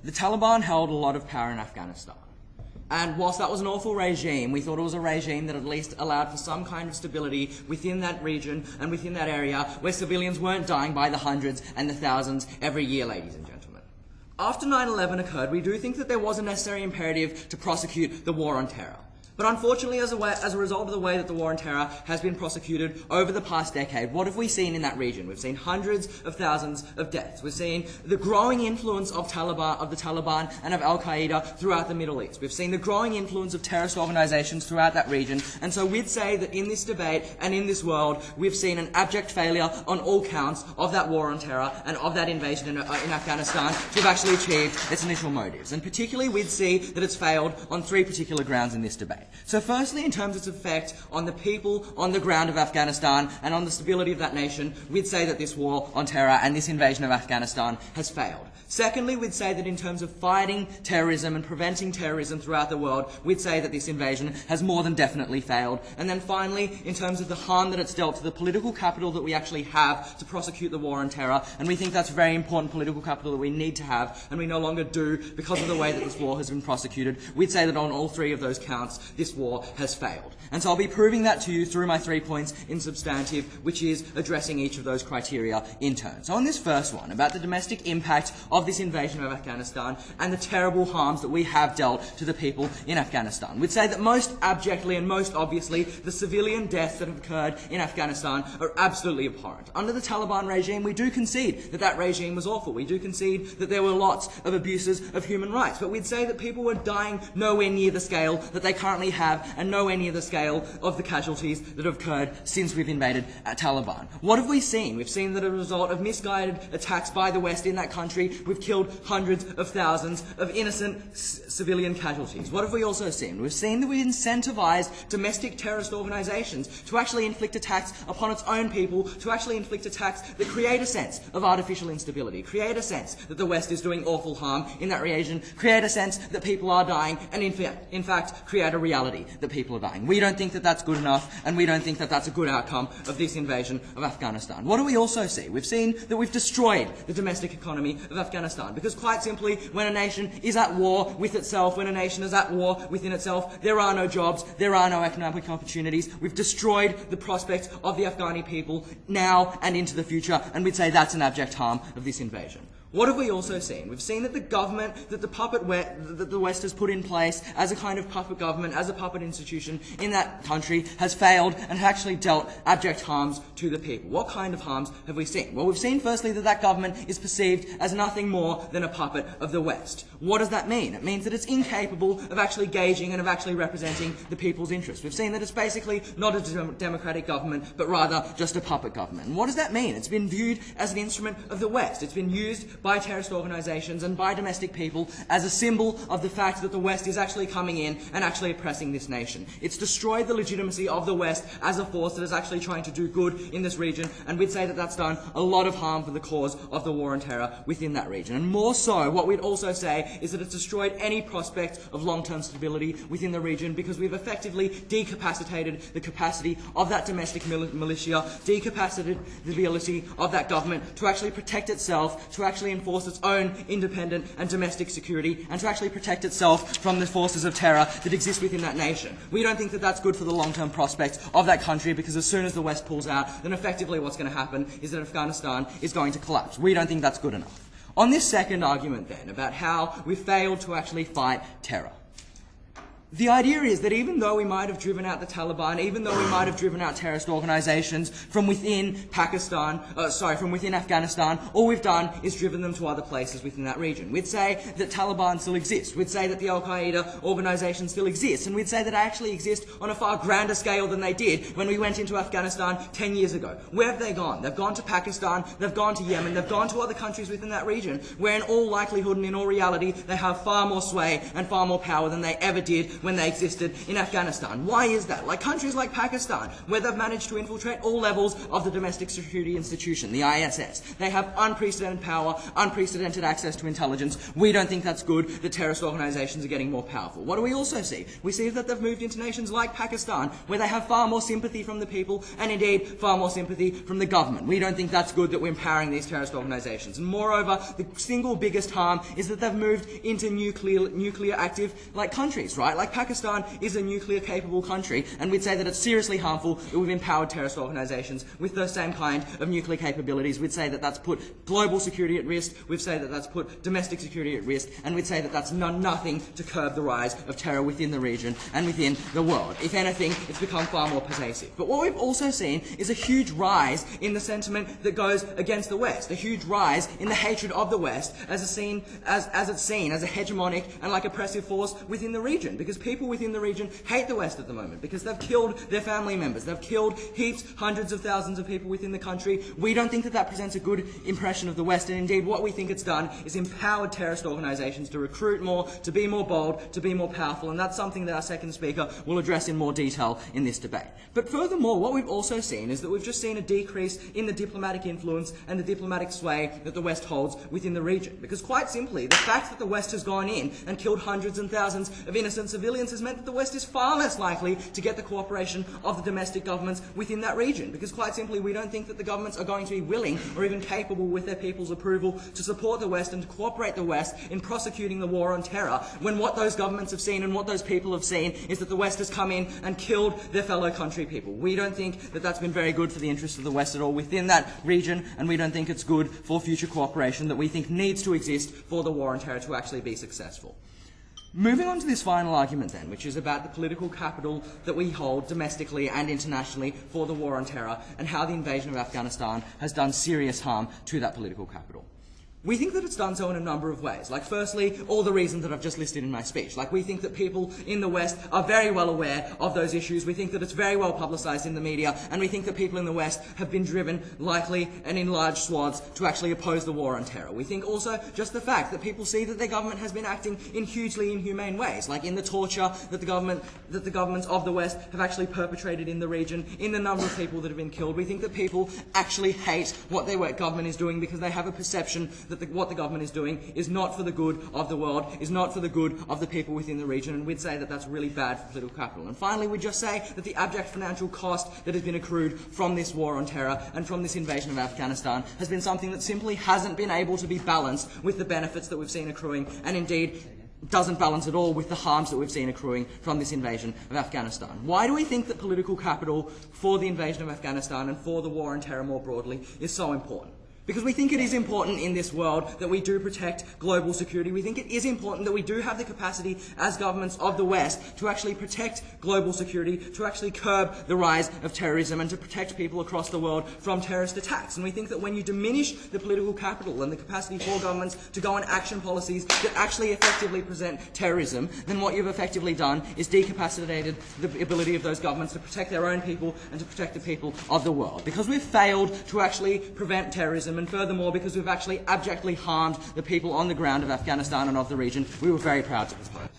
The Taliban held a lot of power in Afghanistan. And whilst that was an awful regime, we thought it was a regime that at least allowed for some kind of stability within that region and within that area where civilians weren't dying by the hundreds and the thousands every year, ladies and gentlemen. After 9/11 occurred, we do think that there was a necessary imperative to prosecute the war on terror. But unfortunately, as a result of the way that the war on terror has been prosecuted over the past decade, what have we seen in that region? We've seen hundreds of thousands of deaths. We've seen the growing influence of the Taliban and of Al-Qaeda throughout the Middle East. We've seen the growing influence of terrorist organizations throughout that region. And so we'd say that in this debate and in this world, we've seen an abject failure on all counts of that war on terror and of that invasion in Afghanistan to have actually achieved its initial motives. And particularly, we'd see that it's failed on three particular grounds in this debate. So firstly, in terms of its effect on the people on the ground of Afghanistan and on the stability of that nation, we'd say that this war on terror and this invasion of Afghanistan has failed. Secondly, we'd say that in terms of fighting terrorism and preventing terrorism throughout the world, we'd say that this invasion has more than definitely failed. And then finally, in terms of the harm that it's dealt to the political capital that we actually have to prosecute the war on terror, and we think that's very important political capital that we need to have, and we no longer do because of the way that this war has been prosecuted, we'd say that on all three of those counts, this war has failed. And so I'll be proving that to you through my 3 points in substantive, which is addressing each of those criteria in turn. So on this first one, about the domestic impact of this invasion of Afghanistan and the terrible harms that we have dealt to the people in Afghanistan, we'd say that most abjectly and most obviously, the civilian deaths that have occurred in Afghanistan are absolutely abhorrent. Under the Taliban regime, we do concede that that regime was awful. We do concede that there were lots of abuses of human rights. But we'd say that people were dying nowhere near the scale that they currently have and nowhere near the scale of the casualties that have occurred since we've invaded Taliban. What have we seen? We've seen that as a result of misguided attacks by the West in that country, we've killed hundreds of thousands of innocent civilian casualties. What have we also seen? We've seen that we incentivized domestic terrorist organizations to actually inflict attacks upon its own people, to actually inflict attacks that create a sense of artificial instability, create a sense that the West is doing awful harm in that region, create a sense that people are dying, and in fact create a reality that people are dying. We don't think that that's good enough, and we don't think that that's a good outcome of this invasion of Afghanistan. What do we also see? We've seen that we've destroyed the domestic economy of Afghanistan, because quite simply, when a nation is at war with itself, when a nation is at war within itself, there are no jobs, there are no economic opportunities. We've destroyed the prospects of the Afghani people now and into the future, and we'd say that's an abject harm of this invasion. What have we also seen? We've seen that the government, that the West has put in place as a kind of puppet government, as a puppet institution in that country, has failed and actually dealt abject harms to the people. What kind of harms have we seen? Well, we've seen firstly that that government is perceived as nothing more than a puppet of the West. What does that mean? It means that it's incapable of actually gauging and of actually representing the people's interests. We've seen that it's basically not a democratic government, but rather just a puppet government. And what does that mean? It's been viewed as an instrument of the West. It's been used by terrorist organizations and by domestic people as a symbol of the fact that the West is actually coming in and actually oppressing this nation. It's destroyed the legitimacy of the West as a force that is actually trying to do good in this region, and we'd say that that's done a lot of harm for the cause of the war on terror within that region. And more so, what we'd also say is that it's destroyed any prospect of long-term stability within the region, because we've effectively decapacitated the capacity of that domestic militia, decapacitated the ability of that government to actually protect itself, to actually enforce its own independent and domestic security, and to actually protect itself from the forces of terror that exist within that nation. We don't think that that's good for the long-term prospects of that country, because as soon as the West pulls out, then effectively what's going to happen is that Afghanistan is going to collapse. We don't think that's good enough. On this second argument then, about how we failed to actually fight terror, the idea is that even though we might have driven out the Taliban, even though we might have driven out terrorist organizations from within from within Afghanistan, all we've done is driven them to other places within that region. We'd say that Taliban still exists. We'd say that the Al-Qaeda organization still exists. And we'd say that they actually exist on a far grander scale than they did when we went into Afghanistan 10 years ago. Where have they gone? They've gone to Pakistan, they've gone to Yemen, they've gone to other countries within that region, where in all likelihood and in all reality, they have far more sway and far more power than they ever did when they existed in Afghanistan. Why is that? Like countries like Pakistan, where they've managed to infiltrate all levels of the domestic security institution, the ISS. They have unprecedented power, unprecedented access to intelligence. We don't think that's good, that terrorist organizations are getting more powerful. What do we also see? We see that they've moved into nations like Pakistan, where they have far more sympathy from the people, and indeed far more sympathy from the government. We don't think that's good, that we're empowering these terrorist organizations. And moreover, the single biggest harm is that they've moved into nuclear active countries, right? Like Pakistan is a nuclear capable country, and we'd say that it's seriously harmful that we've empowered terrorist organizations with those same kind of nuclear capabilities. We'd say that that's put global security at risk. We'd say that that's put domestic security at risk, and we'd say that that's done nothing to curb the rise of terror within the region and within the world. If anything, it's become far more pervasive. But what we've also seen is a huge rise in the sentiment that goes against the West, a huge rise in the hatred of the West as it's seen as a hegemonic and oppressive force within the region, because people within the region hate the West at the moment because they've killed their family members, they've killed heaps, hundreds of thousands of people within the country. We don't think that that presents a good impression of the West, and indeed what we think it's done is empowered terrorist organizations to recruit more, to be more bold, to be more powerful, and that's something that our second speaker will address in more detail in this debate. But furthermore, what we've also seen is that we've just seen a decrease in the diplomatic influence and the diplomatic sway that the West holds within the region. Because quite simply, the fact that the West has gone in and killed hundreds and thousands of innocent civilians has meant that the West is far less likely to get the cooperation of the domestic governments within that region. Because quite simply, we don't think that the governments are going to be willing or even capable with their people's approval to support the West and to cooperate the West in prosecuting the war on terror, when what those governments have seen and what those people have seen is that the West has come in and killed their fellow country people. We don't think that that's been very good for the interests of the West at all within that region, and we don't think it's good for future cooperation that we think needs to exist for the war on terror to actually be successful. Moving on to this final argument then, which is about the political capital that we hold domestically and internationally for the war on terror, and how the invasion of Afghanistan has done serious harm to that political capital. We think that it's done so in a number of ways. Firstly, all the reasons that I've just listed in my speech. We think that people in the West are very well aware of those issues. We think that it's very well publicised in the media, and we think that people in the West have been driven, likely and in large swaths, to actually oppose the war on terror. We think also just the fact that people see that their government has been acting in hugely inhumane ways, like in the torture that the governments of the West have actually perpetrated in the region, in the number of people that have been killed. We think that people actually hate what their government is doing because they have a perception that what the government is doing is not for the good of the world, is not for the good of the people within the region, and we'd say that that's really bad for political capital. And finally, we'd just say that the abject financial cost that has been accrued from this war on terror and from this invasion of Afghanistan has been something that simply hasn't been able to be balanced with the benefits that we've seen accruing, and indeed doesn't balance at all with the harms that we've seen accruing from this invasion of Afghanistan. Why do we think that political capital for the invasion of Afghanistan and for the war on terror more broadly is so important? Because we think it is important in this world that we do protect global security. We think it is important that we do have the capacity as governments of the West to actually protect global security, to actually curb the rise of terrorism and to protect people across the world from terrorist attacks. And we think that when you diminish the political capital and the capacity for governments to go on action policies that actually effectively present terrorism, then what you've effectively done is decapacitated the ability of those governments to protect their own people and to protect the people of the world. Because we've failed to actually prevent terrorism, and furthermore, because we've actually abjectly harmed the people on the ground of Afghanistan and of the region, we were very proud to propose.